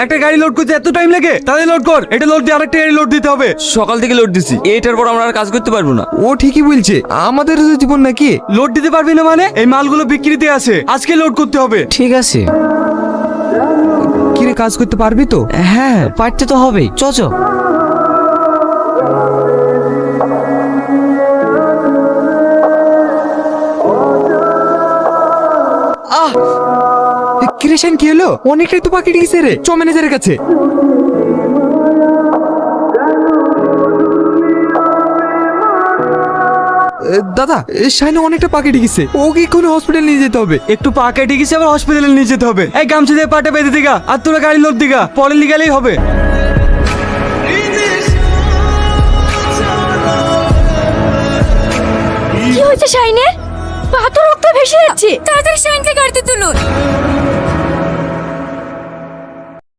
একটা গাড়ি লোড করতে এত টাইম লাগে? তাহলে লোড কর, এটা লোড দিয়ে আরেকটা গাড়ি লোড দিতে হবে। সকাল থেকে লোড দিছি, এইটার পর আমরা আর কাজ করতে পারবো না। ও ঠিকই বলছে, আমাদের তো জীবন নাকি। লোড দিতে পারবি না মানে? এই মালগুলো বিক্রিতে আছে, আজকে লোড করতে হবে। ঠিক আছে। কিরে কাজ করতে পারবি তো? হ্যাঁ পারতে তো হবেই, চ চ। ক্রিশন কি হলো? অনেকটাই তো বাকি গেছে রে, চ ম্যানেজারের কাছে। দাদা শাইনে অনেকটা পাকে গেছে, ওকে এক্ষুনি হসপিটাল নিয়ে যেতে হবে। একটু পা কেটে গেছে, আবার হসপিটালে নিয়ে যেতে হবে। এই গামছা দিয়ে পাটা বেঁধে দিগা, আর তোরা গাড়ি লোড দিগা, পরে নিয়ে গেলেই হবে। কি হয়েছে শাইনের? পা তো রক্ত ভেসে যাচ্ছে, তাড়াতাড়ি শাইনকে গাড়িতে তুলুন।